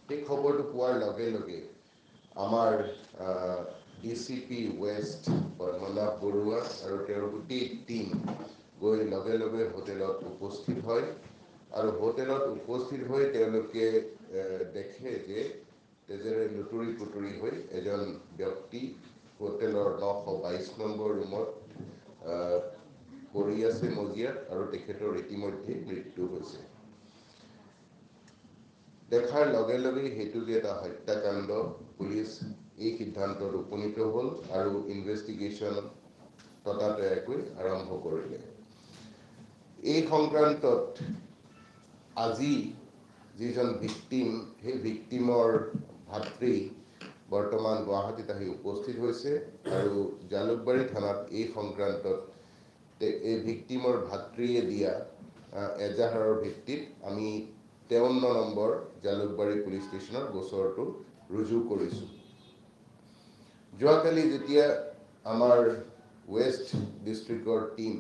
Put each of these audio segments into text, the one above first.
সেই খবৰটো পোৱাৰ লগে লগে আমাৰ ডিচিপি ৱেষ্ট পদ্মনাভ বৰুৱা আৰু তেওঁৰ গোটেই টীম গৈ লগে লগে হোটেলত উপস্থিত হয় আৰু হোটেলত উপস্থিত হৈ তেওঁলোকে দেখে যে তেজেৰে লুতুৰি পুতুৰি হৈ এজন ব্যক্তি হোটেলৰ 922 নম্বৰ ৰুমত পৰি আছে মজিয়াত আৰু তেখেতৰ ইতিমধ্যে মৃত্যু হৈছে। দেখাৰ লগে লগে সেইটো যে এটা হত্যাকাণ্ড, পুলিচ এই সিদ্ধান্তত উপনীত হ'ল আৰু ইনভেষ্টিগেশ্যন ততাতৈয়াকৈ আৰম্ভ কৰিলে। এই সংক্ৰান্তত আজি যিজন ভিক্টিম, সেই ভিক্টিমৰ ভাতৃ বৰ্তমান গুৱাহাটীত আহি উপস্থিত হৈছে আৰু জালুকবাৰী থানাত এই সংক্ৰান্তত এই ভিক্টিমৰ ভাতৃয়ে দিয়া এজাহাৰৰ ভিত্তিত আমি 53 নম্বৰ জালুকবাৰী পুলিচ ষ্টেচনত গোচৰটো ৰুজু কৰিছোঁ। যোৱাকালি যেতিয়া আমাৰ ৱেষ্ট ডিষ্ট্ৰিক্টৰ টীম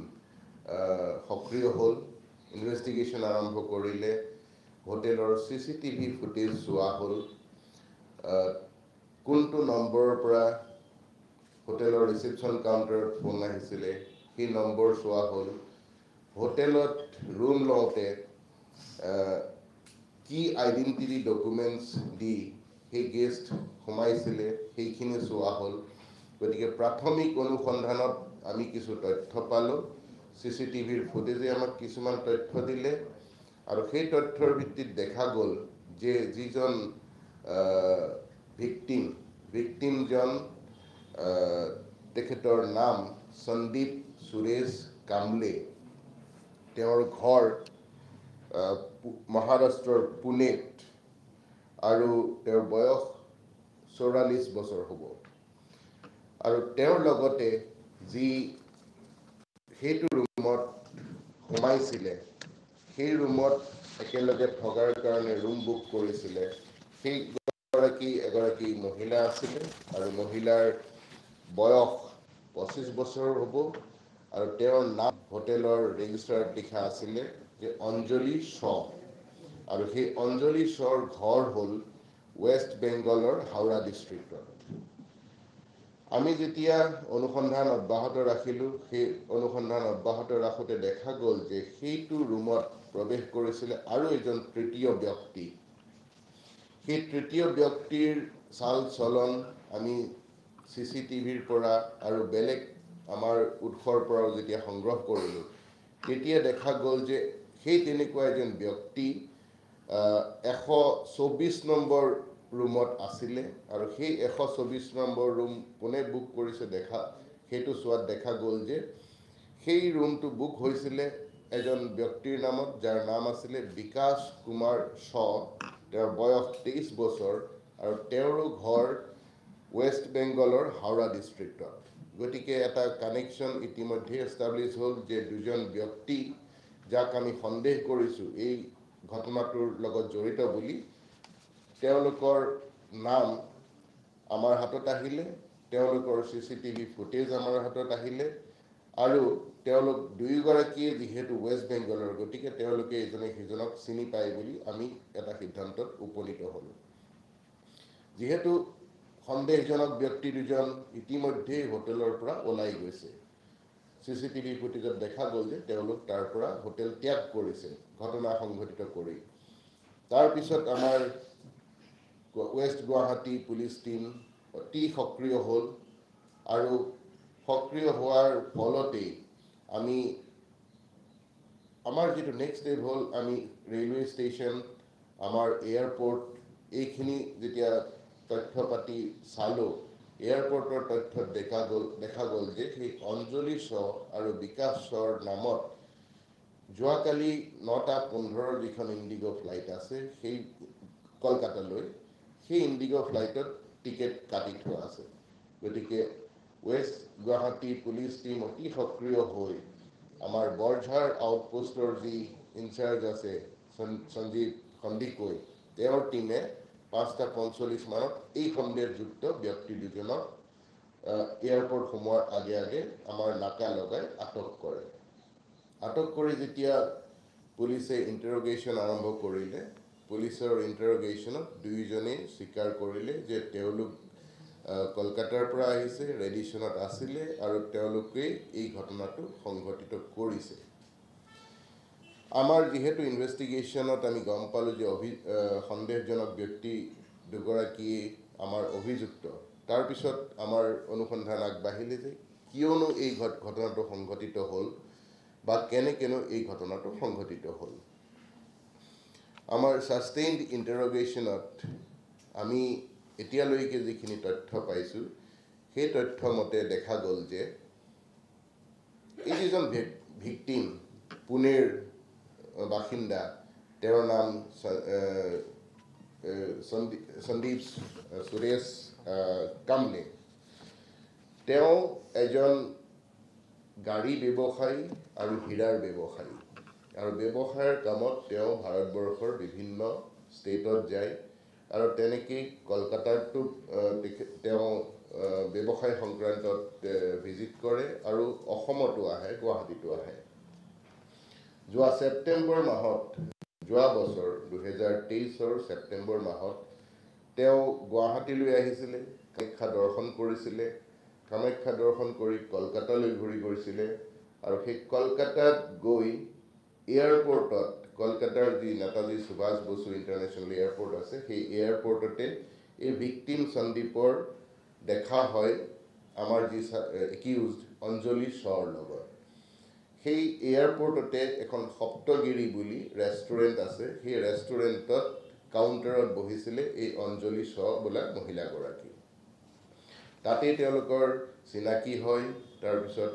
সক্ৰিয় হ'ল, ইনভেষ্টিগেশ্যন আৰম্ভ কৰিলে, হোটেলৰ CCTV ফুটেজ চোৱা হ'ল, কোনটো নম্বৰৰ পৰা হোটেলৰ ৰিচেপশ্যন কাউণ্টাৰত ফোন আহিছিলে সেই নম্বৰ চোৱা হ'ল, হোটেলত ৰুম লওঁতে কি আইডেণ্টিটি ডকুমেণ্টছ দি সেই গেষ্ট সোমাইছিলে সেইখিনি চোৱা হ'ল। গতিকে প্ৰাথমিক অনুসন্ধানত আমি কিছু তথ্য পালোঁ। CCTVৰ ফুটেজে আমাক কিছুমান তথ্য দিলে আৰু সেই তথ্যৰ ভিত্তিত দেখা গ'ল যে যিজন ভিক্টিমজন তেখেতৰ নাম সন্দীপ সুৰেশ কামলে। তেওঁৰ ঘৰ মহাৰাষ্ট্ৰৰ পুনেত আৰু তেওঁৰ বয়স 44 বছৰ হ'ব। আৰু তেওঁৰ লগতে যি সেইটো ৰুমত সোমাইছিলে, সেই ৰুমত একেলগে থকাৰ কাৰণে ৰুম বুক কৰিছিলে, সেই এগৰাকী মহিলা আছিলে আৰু মহিলাৰ বয়স 25 বছৰ হ'ব আৰু তেওঁৰ নাম হোটেলৰ ৰেজিষ্টাৰত লিখা আছিলে যে অঞ্জলি শ্ব। আৰু সেই অঞ্জলি শ্ব'ৰ ঘৰ হ'ল ৱেষ্ট বেংগলৰ হাওৰা ডিষ্ট্ৰিক্টত। আমি যেতিয়া অনুসন্ধান অব্যাহত ৰাখিলোঁ, সেই অনুসন্ধান অব্যাহত ৰাখোঁতে দেখা গ'ল যে সেইটো ৰুমত প্ৰৱেশ কৰিছিলে আৰু এজন তৃতীয় ব্যক্তি। সেই তৃতীয় ব্যক্তিৰ চাল চলন আমি CCTVৰ পৰা আৰু বেলেগ আমাৰ উৎসৰ পৰাও যেতিয়া সংগ্ৰহ কৰিলোঁ, তেতিয়া দেখা গ'ল যে সেই তেনেকুৱা এজন ব্যক্তি 124 নম্বৰ ৰুমত আছিলে আৰু সেই 124 নম্বৰ ৰুম কোনে বুক কৰিছে সেইটো চোৱাত দেখা গ'ল যে সেই ৰুমটো বুক হৈছিলে এজন ব্যক্তিৰ নামত, যাৰ নাম আছিলে বিকাশ কুমাৰ শ্ব। তেওঁৰ বয়স 23 বছৰ আৰু তেওঁৰো ঘৰ ৱেষ্ট বেংগলৰ হাওৰা ডিষ্ট্ৰিক্টত। গতিকে এটা কানেকশ্যন ইতিমধ্যে এষ্টাব্লিছ হ'ল যে দুজন ব্যক্তি যাক আমি সন্দেহ কৰিছোঁ এই ঘটনাটোৰ লগত জড়িত বুলি, তেওঁলোকৰ নাম আমাৰ হাতত আহিলে, তেওঁলোকৰ CCTV ফুটেজ আমাৰ হাতত আহিলে আৰু তেওঁলোক দুয়োগৰাকীয়ে যিহেতু ৱেষ্ট বেংগলৰ, গতিকে তেওঁলোকে ইজনে সিজনক চিনি পায় বুলি আমি এটা সিদ্ধান্তত উপনীত হ'লোঁ। যিহেতু সন্দেহজনক ব্যক্তি দুজন ইতিমধ্যেই হোটেলৰ পৰা ওলাই গৈছে, CCTV ফুটেজত দেখা গ'ল যে তেওঁলোক তাৰ পৰা হোটেল ত্যাগ কৰিছে ঘটনা সংঘটিত কৰি। তাৰপিছত আমাৰ ৱেষ্ট গুৱাহাটী পুলিচ টীম অতি সক্ৰিয় হ'ল আৰু সক্ৰিয় হোৱাৰ ফলতেই আমি আমাৰ যিটো নেক্সট ষ্টেপ হ'ল, আমি ৰেলৱে ষ্টেচন, আমাৰ এয়াৰপৰ্ট, এইখিনি যেতিয়া তথ্য পাতি চালোঁ, এয়াৰপৰ্টৰ তথ্যত দেখা গ'ল যে সেই অঞ্জলি শ্ব আৰু বিকাশ শ্ব'ৰ নামত যোৱাকালি 9:15 যিখন ইণ্ডিগ' ফ্লাইট আছে সেই কলকাতালৈ, সেই ইণ্ডিগ' ফ্লাইটত টিকেট কাটি থোৱা আছে। গতিকে ৱেষ্ট গুৱাহাটী পুলিচ টীম অতি সক্ৰিয় হৈ আমাৰ বৰঝাৰ আউটপোষ্টৰ যি ইনচাৰ্জ আছে সঞ্জীৱ সন্দিকৈ, তেওঁৰ টীমে 5:45 মানত এই সন্দেহযুক্ত ব্যক্তি দুজনক এয়াৰপৰ্ট সোমোৱাৰ আগে আগে আমাৰ নাকা লগাই আটক কৰে। আটক কৰি যেতিয়া পুলিচে ইণ্টাৰগেশ্যন আৰম্ভ কৰিলে, পুলিচৰ ইণ্টাৰগেশ্যনত দুয়োজনে স্বীকাৰ কৰিলে যে তেওঁলোক কলকাতাৰ পৰা আহিছে, ৰেডিশ্যনত আছিলে আৰু তেওঁলোকে এই ঘটনাটো সংঘটিত কৰিছে। আমাৰ যিহেতু ইনভেষ্টিগেশ্যনত আমি গম পালোঁ যে সন্দেহজনক ব্যক্তি দুগৰাকী আমাৰ অভিযুক্ত। তাৰপিছত আমাৰ অনুসন্ধান আগবাঢ়িলে যে কিয়নো এই ঘটনাটো সংঘটিত হ'ল বা কেনেকেনো এই ঘটনাটো সংঘটিত হ'ল। আমাৰ ছাষ্টেইনড ইণ্টাৰগেশ্যনত আমি এতিয়ালৈকে যিখিনি তথ্য পাইছোঁ সেই তথ্য মতে দেখা গ'ল যে এই যিজন ভিক্টিম পুনেৰ বাসিন্দা, তেওঁৰ নাম সন্দীপ সুৰেশ কামনে। তেওঁ এজন গাড়ী ব্যৱসায়ী আৰু হীৰাৰ ব্যৱসায়ী, আৰু ব্যৱসায়ৰ কামত তেওঁ ভাৰতবৰ্ষৰ বিভিন্ন ষ্টেটত যায় আৰু তেনেকেই কলকাতাতো তেওঁ ব্যৱসায় সংক্ৰান্তত ভিজিট কৰে আৰু অসমতো আহে, গুৱাহাটীতো আহে। যোৱা ছেপ্টেম্বৰ মাহত, যোৱা বছৰ 2023 ছেপ্টেম্বৰ মাহত তেওঁ গুৱাহাটীলৈ আহিছিলে, কামাখ্যা দৰ্শন কৰিছিলে, কামাখ্যা দৰ্শন কৰি কলকাতালৈ ঘূৰি গৈছিলে আৰু সেই কলকাতাত গৈ এয়াৰপৰ্টত, কলকাতাৰ যি নেতাজী সুভাষ বসু ইণ্টাৰনেশ্যনেল এয়াৰপৰ্ট আছে, সেই এয়াৰপৰ্টতে এই ভিক্টিম সন্দীপৰ দেখা হয় আমাৰ যি একিউজড অঞ্জলি শ্ব'ৰ লগত। সেই এয়াৰপৰ্টতে এখন সপ্তগিৰি বুলি ৰেষ্টুৰেণ্ট আছে, সেই ৰেষ্টুৰেণ্টত কাউণ্টাৰত বহিছিলে এই অঞ্জলি শ্ব' বোলা মহিলাগৰাকী। তাতেই তেওঁলোকৰ চিনাকি হয়, তাৰপিছত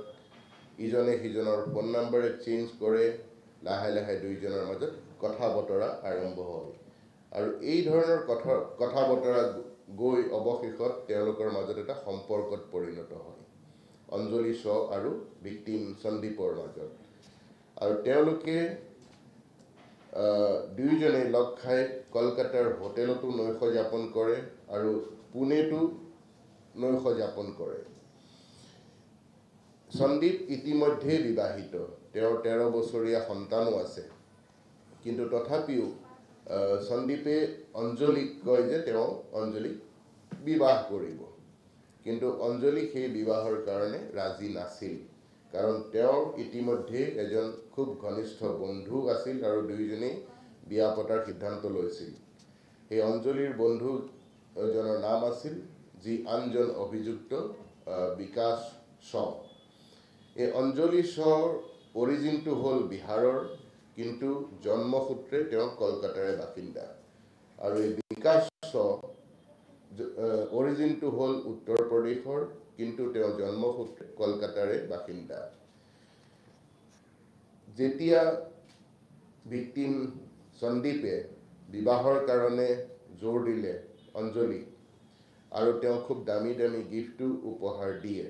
ইজনে সিজনৰ ফোন নম্বৰ এক্সচেঞ্জ কৰে, লাহে লাহে দুইজনৰ মাজত কথা বতৰা আৰম্ভ হয় আৰু এই ধৰণৰ কথা বতৰা গৈ অৱশেষত তেওঁলোকৰ মাজত এটা সম্পৰ্কত পৰিণত হয় অঞ্জলি শ্ব' আৰু ভিক্টিম সন্দীপৰ মাজত। আৰু তেওঁলোকে দুয়োজনে লগ খাই কলকাতাৰ হোটেলতো নৈশ যাপন কৰে আৰু পুনেতো নৈশ যাপন কৰে। সন্দীপ ইতিমধ্যে বিবাহিত, তেওঁৰ 13 বছৰীয়া সন্তানো আছে, কিন্তু তথাপিও সন্দীপে অঞ্জলিক কয় যে তেওঁ অঞ্জলিক বিবাহ কৰিব, কিন্তু অঞ্জলি সেই বিবাহৰ কাৰণে ৰাজি নাছিল, কাৰণ তেওঁৰ ইতিমধ্যে এজন খুব ঘনিষ্ঠ বন্ধু আছিল আৰু দুয়োজনেই বিয়া পতাৰ সিদ্ধান্ত লৈছিল। সেই অঞ্জলিৰ বন্ধুজনৰ নাম আছিল যি আনজন অভিযুক্ত বিকাশ শ্ব'। এই অঞ্জলি শ্ব'ৰ অৰিজিনটো হ'ল বিহাৰৰ, কিন্তু জন্মসূত্ৰে তেওঁ কলকাতাৰে বাসিন্দা। আৰু এই বিকাশ শ্ব' অৰিজিনটো হ'ল উত্তৰ প্ৰদেশৰ, কিন্তু তেওঁ জন্মসূত্ৰে কলকাতাৰে বাসিন্দা। যেতিয়া ভিক্টিম সন্দীপে বিবাহৰ কাৰণে জোৰ দিলে অঞ্জলি আৰু তেওঁ খুব দামী দামী গিফ্টো উপহাৰ দিয়ে,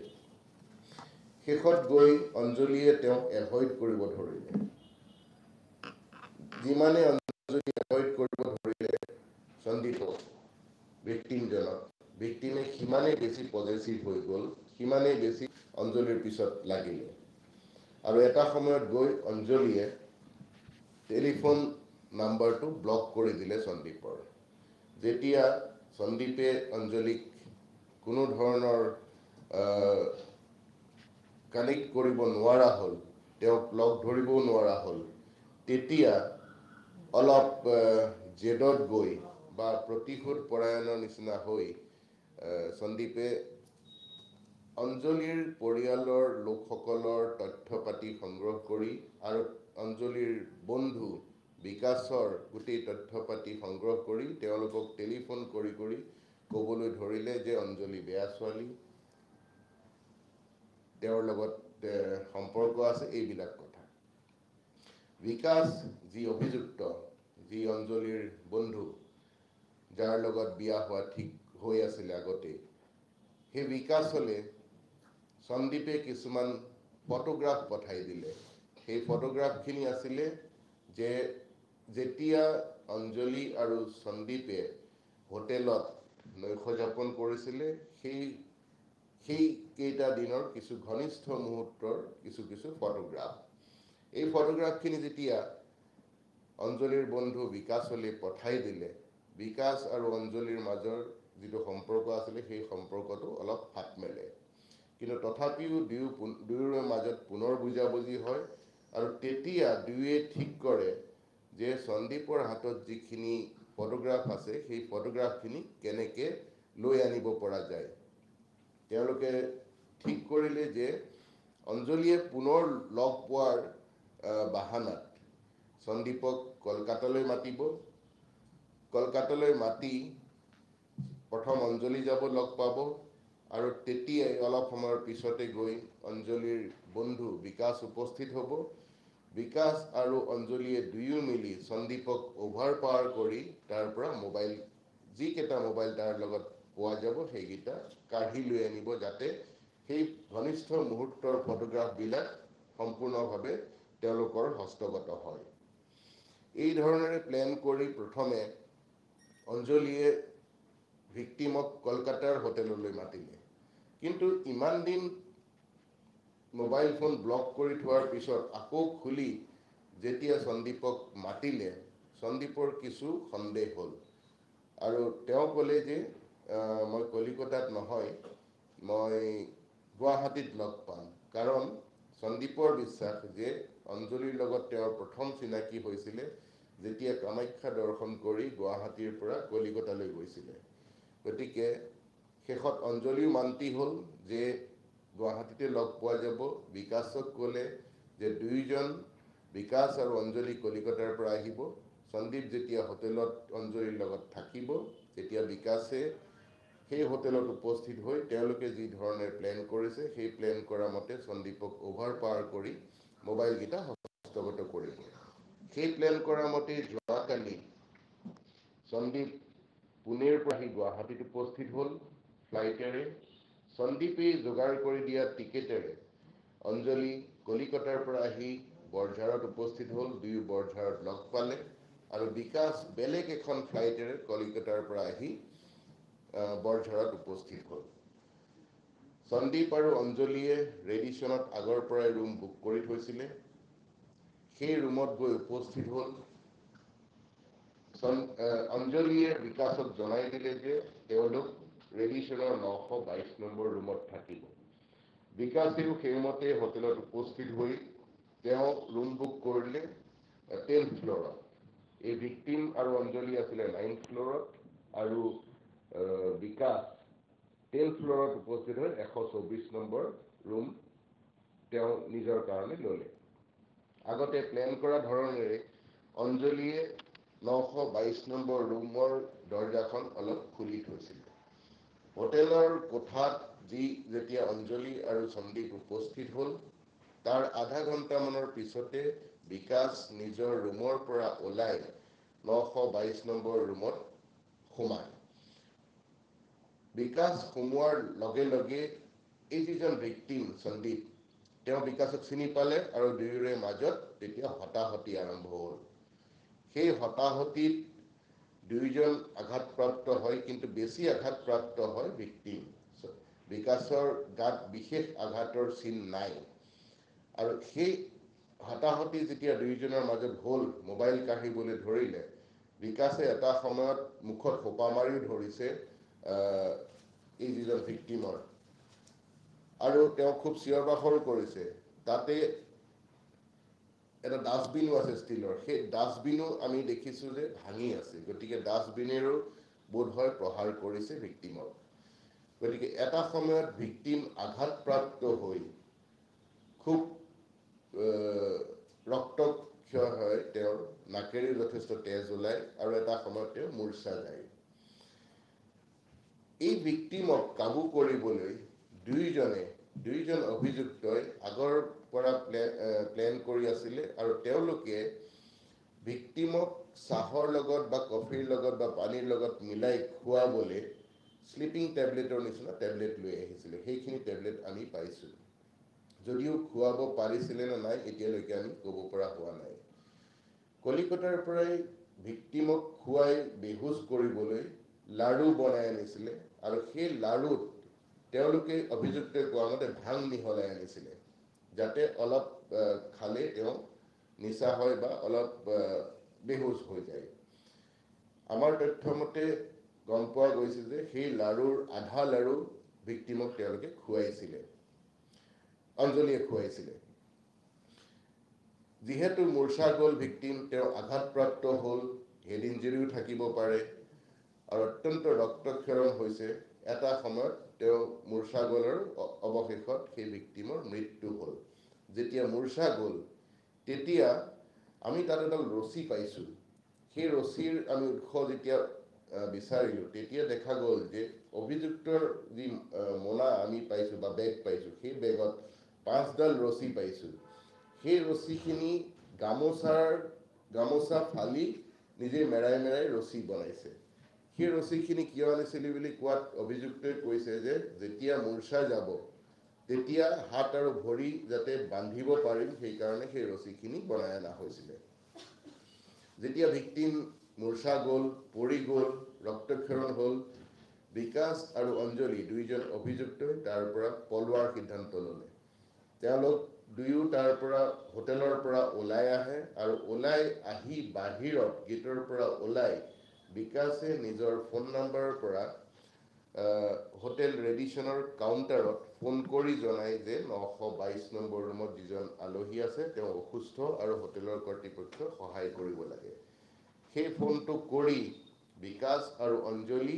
শেষত গৈ অঞ্জলিয়ে তেওঁক এভইড কৰিব ধৰিলে। যিমানে অঞ্জলি এভইড কৰিব ধৰিলে সন্দীপক, ভিক্টিমে সিমানেই বেছি পজেচিভ হৈ গ'ল, সিমানেই বেছি অঞ্জলিৰ পিছত লাগিলে। আৰু এটা সময়ত গৈ অঞ্জলিয়ে টেলিফোন নাম্বাৰটো ব্লক কৰি দিলে সন্দীপৰ। যেতিয়া সন্দীপে অঞ্জলিক কোনো ধৰণৰ কানেক্ট কৰিব নোৱাৰা হ'ল, তেওঁক লগ ধৰিবও নোৱাৰা হ'ল, তেতিয়া অলপ জেদত গৈ বা প্ৰতিশোধ পৰায়ণৰ নিচিনা হৈ সন্দীপে অঞ্জলিৰ পৰিয়ালৰ লোকসকলৰ তথ্য পাতি সংগ্ৰহ কৰি আৰু অঞ্জলিৰ বন্ধু বিকাশৰ গোটেই তথ্য পাতি সংগ্ৰহ কৰি তেওঁলোকক টেলিফোন কৰি কৰি ক'বলৈ ধৰিলে যে অঞ্জলি বেয়া ছোৱালী, তেওঁৰ লগত সম্পৰ্ক আছে, এইবিলাক কথা। বিকাশ যি অভিযুক্ত, যি অঞ্জলিৰ বন্ধু, যাৰ লগত বিয়া হোৱা ঠিক হৈ আছিলে আগতে, সেই বিকাশলৈ সন্দীপে কিছুমান ফটোগ্ৰাফ পঠাই দিলে। সেই ফটোগ্ৰাফখিনি আছিলে যে যেতিয়া অঞ্জলি আৰু সন্দীপে হোটেলত নৈশ যাপন কৰিছিলে, সেই কেইটা দিনৰ কিছু ঘনিষ্ঠ মুহূৰ্তৰ কিছু ফটোগ্ৰাফ। এই ফটোগ্ৰাফখিনি যেতিয়া অঞ্জলিৰ বন্ধু বিকাশলৈ পঠাই দিলে বিকাশ আৰু অঞ্জলিৰ মাজৰ যিটো সম্পৰ্ক আছিলে সেই সম্পৰ্কটো অলপ ফাট মেলে। কিন্তু তথাপিও দুয়োৰে মাজত পুনৰ বুজাবুজি হয় আৰু তেতিয়া দুয়োৱে ঠিক কৰে যে সন্দীপৰ হাতত যিখিনি ফটোগ্ৰাফ আছে সেই ফটোগ্ৰাফখিনি কেনেকৈ লৈ আনিব পৰা যায়। তেওঁলোকে ঠিক কৰিলে যে অঞ্জলিয়ে পুনৰ লগ পোৱাৰ বাহানাত সন্দীপক কলকাতালৈ মাতিব। কলকাতালৈ মাতি প্ৰথম অঞ্জলি যাব লগ পাব আৰু তেতিয়াই অলপ সময়ৰ পিছতে গৈ অঞ্জলিৰ বন্ধু বিকাশ উপস্থিত হ'ব। বিকাশ আৰু অঞ্জলিয়ে দুয়ো মিলি সন্দীপক অভাৰ পাৱাৰ কৰি তাৰ পৰা যিকেইটা মোবাইল তাৰ লগত পোৱা যাব সেইকেইটা কাঢ়ি লৈ আনিব, যাতে সেই ঘনিষ্ঠ মুহূৰ্তৰ ফটোগ্ৰাফবিলাক সম্পূৰ্ণভাৱে তেওঁলোকৰ হস্তগত হয়। এই ধৰণেৰে প্লেন কৰি প্ৰথমে অঞ্জলিয়ে ভিক্টিমক কলকাতাৰ হোটেললৈ মাতিলে। কিন্তু ইমান দিন মোবাইল ফোন ব্লক কৰি থোৱাৰ পিছত আকৌ খুলি যেতিয়া সন্দীপক মাতিলে, সন্দীপৰ কিছু সন্দেহ হ'ল আৰু তেওঁ ক'লে যে মই কলিকতাত নহয়, মই গুৱাহাটীত লগ পাম। কাৰণ সন্দীপৰ বিশ্বাস যে অঞ্জলিৰ লগত তেওঁৰ প্ৰথম চিনাকি হৈছিলে যেতিয়া কামাখ্যা দৰ্শন কৰি গুৱাহাটীৰ পৰা কলিকতালৈ গৈছিলে। গতিকে শেষত অঞ্জলিও মান্তি হ'ল যে গুৱাহাটীতে লগ পোৱা যাব। বিকাশক ক'লে যে দুয়োজন বিকাশ আৰু অঞ্জলি কলিকতাৰ পৰা আহিব। সন্দীপ যেতিয়া হোটেলত অঞ্জলিৰ লগত থাকিব তেতিয়া বিকাশে সেই হোটেলত উপস্থিত হৈ তেওঁলোকে যি ধৰণে প্লেন কৰিছে সেই প্লেন কৰা মতে সন্দীপক অভাৰ পাৱাৰ কৰি মোবাইলকেইটা হস্তগত কৰিব। সেই প্লেন কৰা মতে যোৱাকালি সন্দীপ পুনেৰ পৰা আহি গুৱাহাটীত উপস্থিত হ'ল ফ্লাইটেৰে। সন্দীপেই যোগাৰ কৰি দিয়া টিকেটেৰে অঞ্জলি কলিকতাৰ পৰা আহি বৰঝাৰত উপস্থিত হ'ল। দুয়ো বৰঝাৰত লগ পালে আৰু বিকাশ বেলেগ এখন ফ্লাইটেৰে কলিকতাৰ পৰা আহি বৰঝাৰত উপস্থিত হ'ল। সন্দীপ আৰু অঞ্জলিয়ে ৰেডিচনত আগৰ পৰাই ৰুম বুক কৰি থৈছিলে। সেই ৰুমত গৈ উপস্থিত হ'ল। অঞ্জলিয়ে বিকাশক জনাই দিলে যে তেওঁলোক ৰেডিচনৰ 922 নম্বৰ ৰুমত থাকিব। বিকাশেও সেইমতে হোটেলত উপস্থিত হৈ তেওঁ ৰুম বুক কৰিলে 10th ফ্ল'ৰত। এই ভিক্টিম আৰু অঞ্জলি আছিলে 9th ফ্ল'ৰত আৰু বিকাশ 10th ফ্ল'ৰত উপস্থিত হৈ 124 নম্বৰ ৰুম তেওঁ নিজৰ কাৰণে ল'লে। আগতে প্লেন কৰা ধৰণেৰে অঞ্জলিয়ে 922 নম্বৰ ৰুমৰ দৰ্জাখন অলপ খুলি থৈছিলে। হোটেলৰ কোঠাত যেতিয়া অঞ্জলি আৰু সন্দীপ উপস্থিত হ'ল, তাৰ আধা ঘণ্টামানৰ পিছতে বিকাশ নিজৰ ৰুমৰ পৰা ওলাই 922 নম্বৰ ৰুমত সোমায়। বিকাশ সোমোৱাৰ লগে লগে এই যিজন ভিক্টিম সন্দীপ, তেওঁ বিকাশক চিনি পালে আৰু দুয়োৰে মাজত তেতিয়া হতাহতি আৰম্ভ হ'ল। সেই হতাহতিত দুয়োজন আঘাতপ্ৰাপ্ত হয়, কিন্তু বেছি আঘাতপ্ৰাপ্ত হয় ভিক্টিম। বিকাশৰ গাত বিশেষ আঘাতৰ চিন নাই আৰু সেই হতাহতি যেতিয়া দুয়োজনৰ মাজত হ'ল, মোবাইল কাঢ়িবলৈ ধৰিলে, বিকাশে এটা সময়ত মুখত সোপা মাৰিও ধৰিছে এই যিজন ভিক্টিমৰ আৰু তেওঁ খুব চিঞৰ বাখৰ কৰিছে। তাতে এটা ডাষ্টবিনো আছে ষ্টীলৰ, সেই ডাষ্টবিনো আমি দেখিছোঁ যে ভাঙি আছে। গতিকে ডাষ্টবিনেৰো বোধহয় প্ৰহাৰ কৰিছে ভিক্টিমক। গতিকে এটা সময়ত ভিক্টিম আঘাতপ্ৰাপ্ত হৈ খুব ৰক্তক্ষয় হয়, তেওঁৰ নাকেৰেও যথেষ্ট তেজ ওলায় আৰু এটা সময়ত তেওঁ মূৰ্ছা যায়। এই ভিক্টিমক কাবু কৰিবলৈ দুয়োজন অভিযুক্তই আগৰ পৰা প্লেন কৰি আছিলে আৰু তেওঁলোকে ভিক্টিমক চাহৰ লগত বা কফিৰ লগত বা পানীৰ লগত মিলাই খুৱাবলৈ শ্লিপিং টেবলেটৰ নিচিনা টেবলেট লৈ আহিছিলে। সেইখিনি টেবলেট আমি পাইছোঁ, যদিও খুৱাব পাৰিছিলে নে নাই এতিয়ালৈকে আমি ক'ব পৰা হোৱা নাই। কলিকতাৰ পৰাই ভিক্টিমক খুৱাই বেহুচ কৰিবলৈ লাড়ু বনাই আনিছিলে আৰু সেই লাড়ুত তেওঁলোকে অভিযুক্তই কোৱা মতে ভাং মিহলাই আনিছিলে, যাতে অলপ খালে তেওঁ নিচা হয় বা অলপ বেহুচ হৈ যায়। আমাৰ তথ্য মতে গম পোৱা গৈছে যে সেই লাৰুৰ আধা লাৰু ভিক্টিমক তেওঁলোকে খুৱাইছিলে, অঞ্জলীয়ে খুৱাইছিলে। যিহেতু মূৰ্ছা গ'ল ভিক্টিম, তেওঁ আঘাতপ্ৰাপ্ত হ'ল, হেড ইঞ্জুৰিও থাকিব পাৰে আৰু অত্যন্ত ৰক্তক্ষৰণ হৈছে। এটা সময়ত তেওঁ মূৰ্ছা গ'ল আৰু অৱশেষত সেই ভিক্টিমৰ মৃত্যু হ'ল। যেতিয়া মূৰ্ছা গ'ল তেতিয়া আমি তাত এডাল ৰছী পাইছোঁ। সেই ৰছীৰ আমি উৎস যেতিয়া বিচাৰিলোঁ তেতিয়া দেখা গ'ল যে অভিযুক্তৰ যি মোনা আমি পাইছোঁ বা বেগ পাইছোঁ, সেই বেগত 5ডাল ৰছী পাইছোঁ। সেই ৰছীখিনি গামোচা ফালি নিজে মেৰাই মেৰাই ৰছী বনাইছে। সেই ৰছীখিনি কিয় আনিছিলোঁ বুলি কোৱাত অভিযুক্তই কৈছে যে যেতিয়া মূৰ্ছা যাব তেতিয়া হাত আৰু ভৰি যাতে বান্ধিব পাৰিম সেইকাৰণে সেই ৰছীখিনি বনাই অনা হৈছিলে। যেতিয়া ভিক্টিম মূৰ্ছা গ'ল, পৰি গ'ল, ৰক্তক্ষৰণ হ'ল, বিকাশ আৰু অঞ্জলি দুইজন অভিযুক্তই তাৰ পৰা পলোৱাৰ সিদ্ধান্ত ল'লে। তেওঁলোক দুয়ো তাৰ পৰা হোটেলৰ পৰা ওলাই আহে আৰু ওলাই আহি বাহিৰত গেটৰ পৰা ওলাই বিকাশে নিজৰ ফোন নাম্বাৰৰ পৰা হোটেল ৰেডিশ্যনৰ কাউণ্টাৰত ফোন কৰি জনায় যে 922 নম্বৰ ৰুমত যিজন আলহী আছে তেওঁ অসুস্থ আৰু হোটেলৰ কৰ্তৃপক্ষক সহায় কৰিব লাগে। সেই ফোনটো কৰি বিকাশ আৰু অঞ্জলি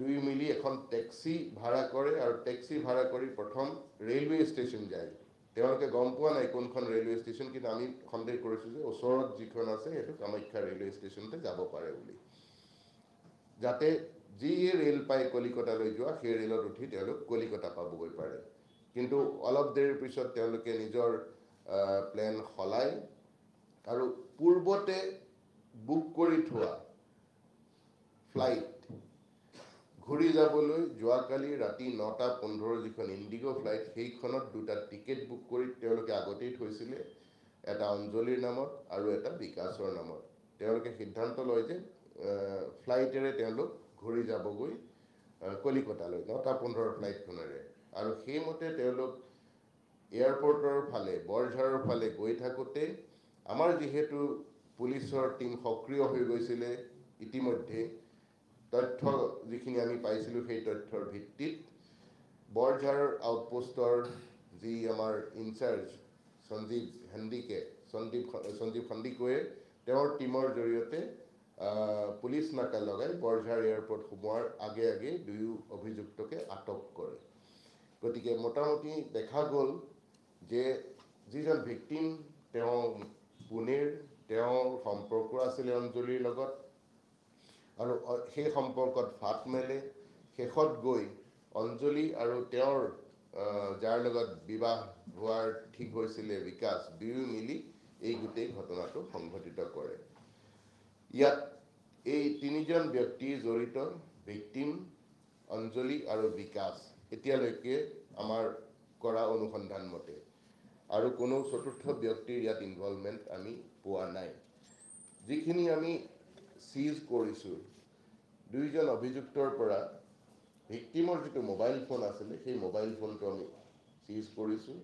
দুই মিলি এখন টেক্সি ভাড়া কৰে আৰু টেক্সি ভাড়া কৰি প্ৰথম ৰেলৱে ষ্টেচন যায়। তেওঁলোকে গম পোৱা নাই কোনখন ৰেলৱে ষ্টেচন, কিন্তু আমি সন্দেহ কৰিছোঁ যে ওচৰত যিখন আছে সেইটো কামাখ্যা ৰেলৱে ষ্টেচনতে যাব পাৰে বুলি, যাতে যি ৰেল পায় কলিকতালৈ যোৱা সেই ৰেলত উঠি তেওঁলোক কলিকতা পাবগৈ পাৰে। কিন্তু অলপ দেৰিৰ পিছত তেওঁলোকে নিজৰ প্লেন সলায় আৰু পূৰ্বতে বুক কৰি থোৱা ফ্লাইট ঘূৰি যাবলৈ যোৱাকালি ৰাতি 9:15 যিখন ইণ্ডিগো ফ্লাইট, সেইখনত 2টা টিকেট বুক কৰি তেওঁলোকে আগতেই থৈছিলে, এটা অঞ্জলিৰ নামত আৰু এটা বিকাশৰ নামত। তেওঁলোকে সিদ্ধান্ত লয় যে ফ্লাইটেৰে তেওঁলোক ঘূৰি যাবগৈ কলিকতালৈ 9:15 ফ্লাইটখনেৰে। আৰু সেইমতে তেওঁলোক এয়াৰপৰ্টৰ ফালে বৰঝাৰৰ ফালে গৈ থাকোঁতে আমাৰ যিহেতু পুলিচৰ টীম সক্ৰিয় হৈ গৈছিলে ইতিমধ্যে, তথ্য যিখিনি আমি পাইছিলোঁ সেই তথ্যৰ ভিত্তিত বৰঝাৰ আউটপোষ্টৰ যি আমাৰ ইনচাৰ্জ সঞ্জীৱ সন্দিকৈয়ে তেওঁৰ টীমৰ জৰিয়তে পুলিচ নাকা লগাই বৰঝাৰ এয়াৰপৰ্ট সোমোৱাৰ আগে আগে দুয়ো অভিযুক্তকে আটক কৰে। গতিকে মোটামুটি দেখা গ'ল যে যিজন ভিক্টিম তেওঁ পুনেৰ, তেওঁৰ সম্পৰ্ক আছিলে অঞ্জলিৰ লগত আৰু সেই সম্পৰ্কত ফাট মেলে। শেষত গৈ অঞ্জলি আৰু তেওঁৰ যাৰ লগত বিবাহ হোৱাৰ ঠিক হৈছিলে বিকাশ, দুয়ো মিলি এই গোটেই ঘটনাটো সংঘটিত কৰে। ইয়াত এই 3জন ব্যক্তি জড়িত, ভিক্টিম, অঞ্জলি আৰু বিকাশ, এতিয়ালৈকে আমাৰ কৰা অনুসন্ধান মতে। আৰু কোনো চতুৰ্থ ব্যক্তিৰ ইয়াত ইনভলভমেণ্ট আমি পোৱা নাই। যিখিনি আমি চিজ কৰিছোঁ, দুইজন অভিযুক্তৰ পৰা ভিক্টিমৰ যিটো মোবাইল ফোন আছিলে সেই মোবাইল ফোনটো আমি চিজ কৰিছোঁ।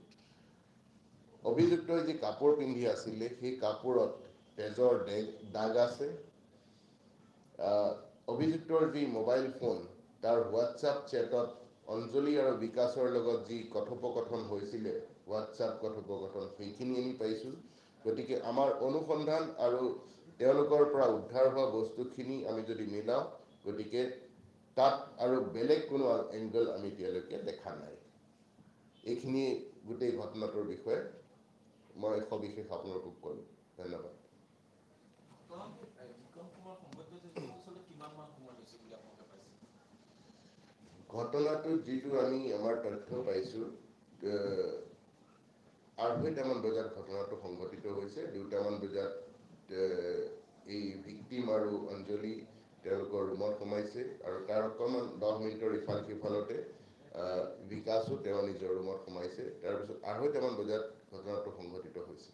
অভিযুক্তই যি কাপোৰ পিন্ধি আছিলে সেই কাপোৰত তেজৰ দাগ আছে। অভিযুক্তৰ যি মোবাইল ফোন তাৰ হোৱাটছআপ চেটত অঞ্জলি আৰু বিকাশৰ লগত যি কথোপকথন হৈছিলে, হোৱাটছআপ কথোপকথন, সেইখিনি আমি পাইছোঁ। গতিকে আমাৰ অনুসন্ধান আৰু তেওঁলোকৰ পৰা উদ্ধাৰ হোৱা বস্তুখিনি আমি যদি মিলাওঁ, গতিকে তাত আৰু বেলেগ কোনো এংগল আমি এতিয়ালৈকে দেখা নাই। এইখিনি গোটেই ঘটনাটোৰ বিষয়ে মই সবিশেষ আপোনালোকক ক'লোঁ। ধন্যবাদ। ঘটনাটো যিটো আমি আমাৰ তথ্য পাইছোঁ, 2:30মান বজাত ঘটনাটো সংঘটিত হৈছে। 2টামান বজাত এই ভিক্টিম আৰু অঞ্জলি তেওঁলোকৰ ৰুমত সোমাইছে আৰু তাৰ অকণমান 10 মিনিটৰ ইফাল সিফালতে বিকাশো তেওঁ নিজৰ ৰুমত সোমাইছে। তাৰপিছত 2:30মান বজাত ঘটনাটো সংঘটিত হৈছে।